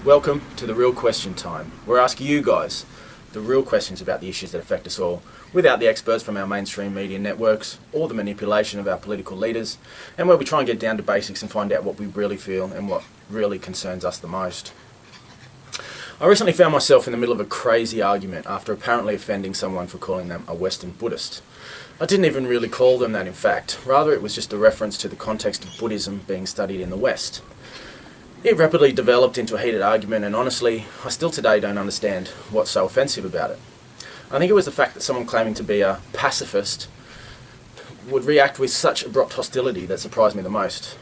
Welcome to the Real Question Time. We're asking you guys the real questions about the issues that affect us all, without the experts from our mainstream media networks or the manipulation of our political leaders, and where we try and get down to basics and find out what we really feel and what really concerns us the most. I recently found myself in the middle of a crazy argument after apparently offending someone for calling them a Western Buddhist. I didn't even really call them that, in fact. Rather, it was just a reference to the context of Buddhism being studied in the West. It rapidly developed into a heated argument, and honestly, I still today don't understand what's so offensive about it. I think it was the fact that someone claiming to be a pacifist would react with such abrupt hostility that surprised me the most.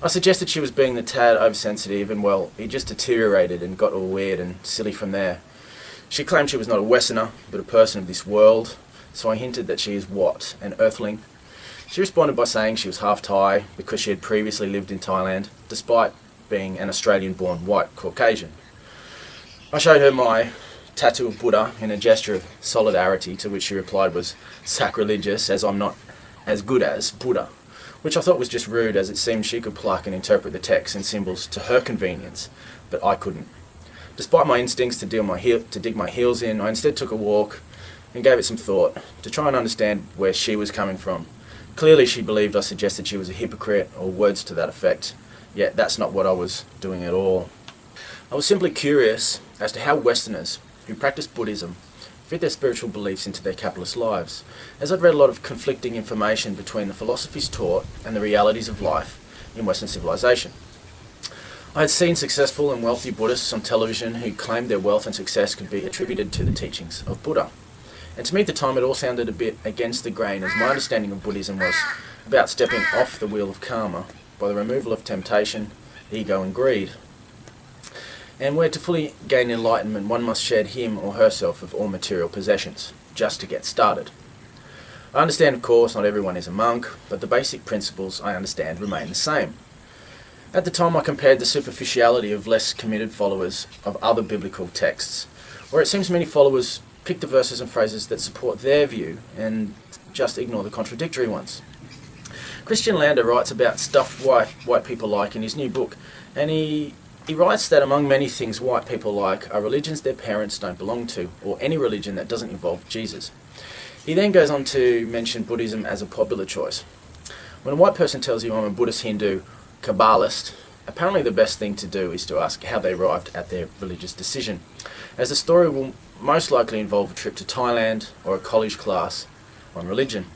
I suggested she was being the tad oversensitive, and well, it just deteriorated and got all weird and silly from there. She claimed she was not a Westerner, but a person of this world, so I hinted that she is what? An earthling? She responded by saying she was half Thai because she had previously lived in Thailand, despite being an Australian-born white Caucasian. I showed her my tattoo of Buddha in a gesture of solidarity, to which she replied was sacrilegious, as I'm not as good as Buddha, which I thought was just rude, as it seemed she could pluck and interpret the texts and symbols to her convenience, but I couldn't. Despite my instincts to dig my heels in, I instead took a walk and gave it some thought to try and understand where she was coming from. Clearly she believed I suggested she was a hypocrite, or words to that effect. Yet that's not what I was doing at all. I was simply curious as to how Westerners who practice Buddhism fit their spiritual beliefs into their capitalist lives, as I'd read a lot of conflicting information between the philosophies taught and the realities of life in Western civilization. I had seen successful and wealthy Buddhists on television who claimed their wealth and success could be attributed to the teachings of Buddha. And to me at the time it all sounded a bit against the grain, as my understanding of Buddhism was about stepping off the wheel of karma by the removal of temptation, ego and greed. And where to fully gain enlightenment one must shed him or herself of all material possessions, just to get started. I understand, of course, not everyone is a monk, but the basic principles I understand remain the same. At the time I compared the superficiality of less committed followers of other biblical texts, where it seems many followers pick the verses and phrases that support their view and just ignore the contradictory ones. Christian Lander writes about stuff white people like in his new book, and he writes that among many things white people like are religions their parents don't belong to, or any religion that doesn't involve Jesus. He then goes on to mention Buddhism as a popular choice. When a white person tells you I'm a Buddhist, Hindu, Kabbalist, apparently the best thing to do is to ask how they arrived at their religious decision, as the story will most likely involve a trip to Thailand or a college class on religion.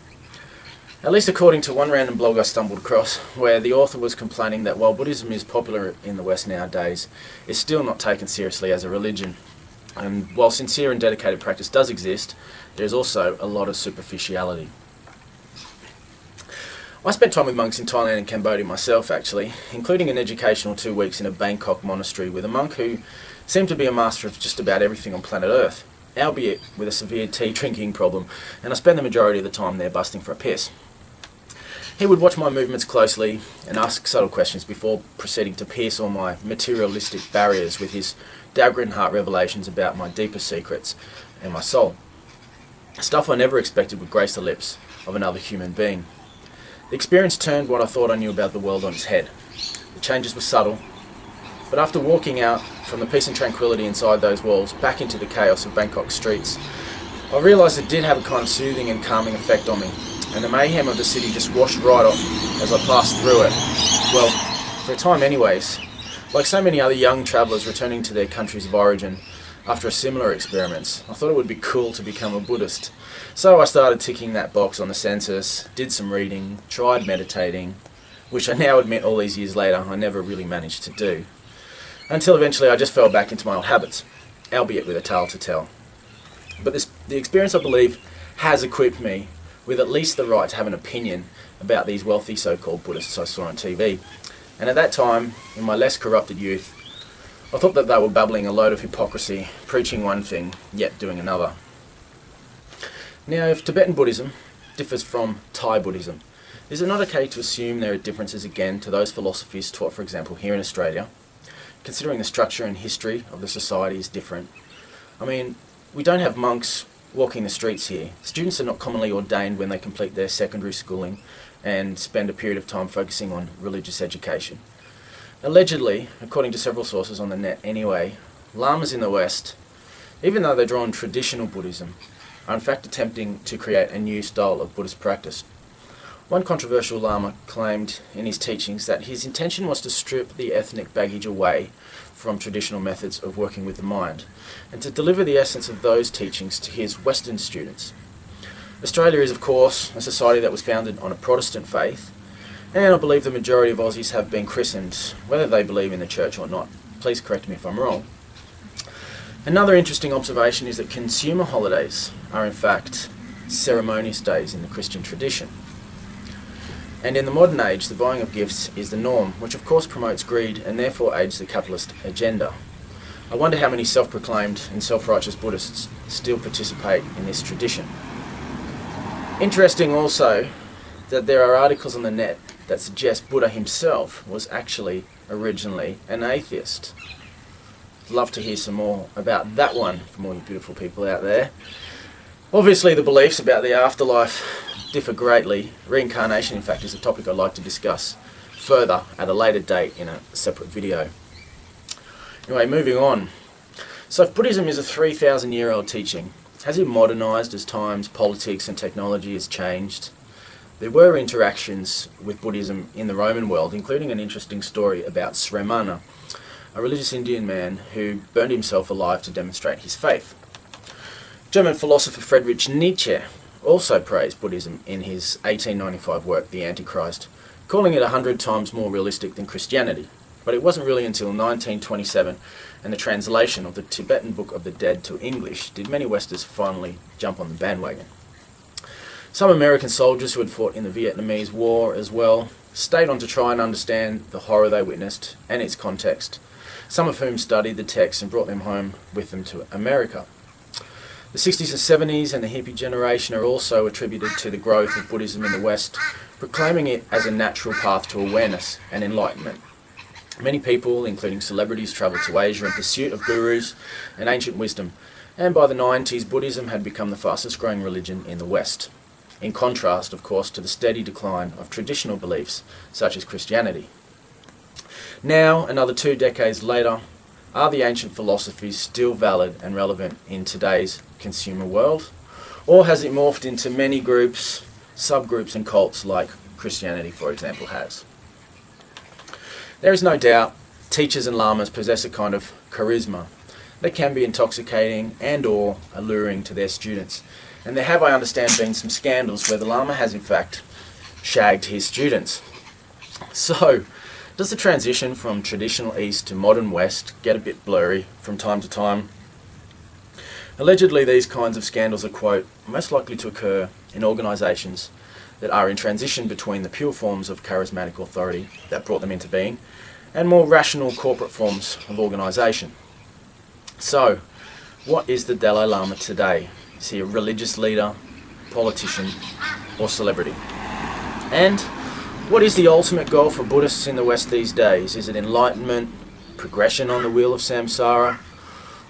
At least according to one random blog I stumbled across, where the author was complaining that while Buddhism is popular in the West nowadays, it's still not taken seriously as a religion. And while sincere and dedicated practice does exist, there's also a lot of superficiality. I spent time with monks in Thailand and Cambodia myself, actually, including an educational 2 weeks in a Bangkok monastery with a monk who seemed to be a master of just about everything on planet Earth, albeit with a severe tea drinking problem, and I spent the majority of the time there busting for a piss. He would watch my movements closely and ask subtle questions before proceeding to pierce all my materialistic barriers with his dagger heart revelations about my deeper secrets and my soul. Stuff I never expected would grace the lips of another human being. The experience turned what I thought I knew about the world on its head. The changes were subtle, but after walking out from the peace and tranquility inside those walls back into the chaos of Bangkok streets, I realised it did have a kind of soothing and calming effect on me, and the mayhem of the city just washed right off as I passed through it. Well, for a time anyways. Like so many other young travellers returning to their countries of origin after a similar experience, I thought it would be cool to become a Buddhist. So I started ticking that box on the census, did some reading, tried meditating, which I now admit all these years later I never really managed to do. Until eventually I just fell back into my old habits, albeit with a tale to tell. But the experience, I believe, has equipped me with at least the right to have an opinion about these wealthy so-called Buddhists I saw on TV. And at that time, in my less corrupted youth, I thought that they were babbling a load of hypocrisy, preaching one thing, yet doing another. Now, if Tibetan Buddhism differs from Thai Buddhism, is it not okay to assume there are differences again to those philosophies taught, for example, here in Australia, considering the structure and history of the society is different? I mean, we don't have monks walking the streets here. Students are not commonly ordained when they complete their secondary schooling and spend a period of time focusing on religious education. Allegedly, according to several sources on the net anyway, lamas in the West, even though they draw on traditional Buddhism, are in fact attempting to create a new style of Buddhist practice. One controversial lama claimed in his teachings that his intention was to strip the ethnic baggage away from traditional methods of working with the mind, and to deliver the essence of those teachings to his Western students. Australia is, of course, a society that was founded on a Protestant faith, and I believe the majority of Aussies have been christened, whether they believe in the church or not. Please correct me if I'm wrong. Another interesting observation is that consumer holidays are in fact ceremonious days in the Christian tradition. And in the modern age, the buying of gifts is the norm, which of course promotes greed and therefore aids the capitalist agenda. I wonder how many self-proclaimed and self-righteous Buddhists still participate in this tradition. Interesting also that there are articles on the net that suggest Buddha himself was actually originally an atheist. Love to hear some more about that one from all you beautiful people out there. Obviously the beliefs about the afterlife differ greatly. Reincarnation, in fact, is a topic I'd like to discuss further at a later date in a separate video. Anyway, moving on. So if Buddhism is a 3,000-year-old teaching, has it modernised as times, politics and technology has changed? There were interactions with Buddhism in the Roman world, including an interesting story about Sramana, a religious Indian man who burned himself alive to demonstrate his faith. German philosopher Friedrich Nietzsche also praised Buddhism in his 1895 work, The Antichrist, calling it 100 times more realistic than Christianity. But it wasn't really until 1927 and the translation of the Tibetan Book of the Dead to English did many Westerners finally jump on the bandwagon. Some American soldiers who had fought in the Vietnamese War as well stayed on to try and understand the horror they witnessed and its context, some of whom studied the text and brought them home with them to America. The 60s and 70s and the hippie generation are also attributed to the growth of Buddhism in the West, proclaiming it as a natural path to awareness and enlightenment. Many people, including celebrities, travelled to Asia in pursuit of gurus and ancient wisdom, and by the 90s Buddhism had become the fastest growing religion in the West, in contrast, of course, to the steady decline of traditional beliefs such as Christianity. Now, another 2 decades later, are the ancient philosophies still valid and relevant in today's consumer world? Or has it morphed into many groups, subgroups and cults like Christianity, for example, has? There is no doubt teachers and lamas possess a kind of charisma that can be intoxicating and or alluring to their students. And there have, I understand, been some scandals where the lama has in fact shagged his students. So, does the transition from traditional East to modern West get a bit blurry from time to time? Allegedly, these kinds of scandals are, quote, most likely to occur in organisations that are in transition between the pure forms of charismatic authority that brought them into being and more rational corporate forms of organisation. So, what is the Dalai Lama today? Is he a religious leader, politician, or celebrity? And what is the ultimate goal for Buddhists in the West these days? Is it enlightenment, progression on the wheel of samsara,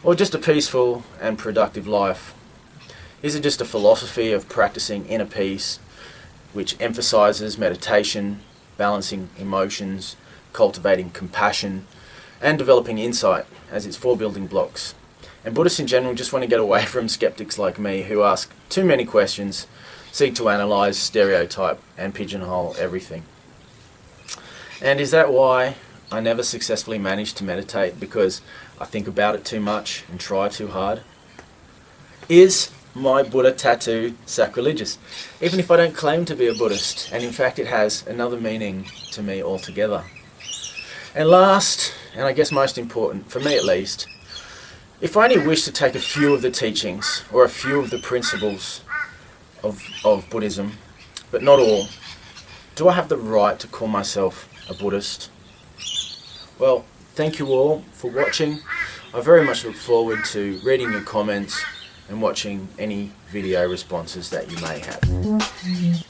or just a peaceful and productive life? Is it just a philosophy of practicing inner peace, which emphasises meditation, balancing emotions, cultivating compassion, and developing insight as its 4 building blocks? And Buddhists in general just want to get away from skeptics like me who ask too many questions, seek to analyse, stereotype, and pigeonhole everything. And is that why I never successfully managed to meditate? Because I think about it too much and try too hard? Is my Buddha tattoo sacrilegious, even if I don't claim to be a Buddhist, and in fact it has another meaning to me altogether? And last, and I guess most important, for me at least, if I only wish to take a few of the teachings or a few of the principles of Buddhism, but not all, do I have the right to call myself a Buddhist? Well, thank you all for watching. I very much look forward to reading your comments and watching any video responses that you may have.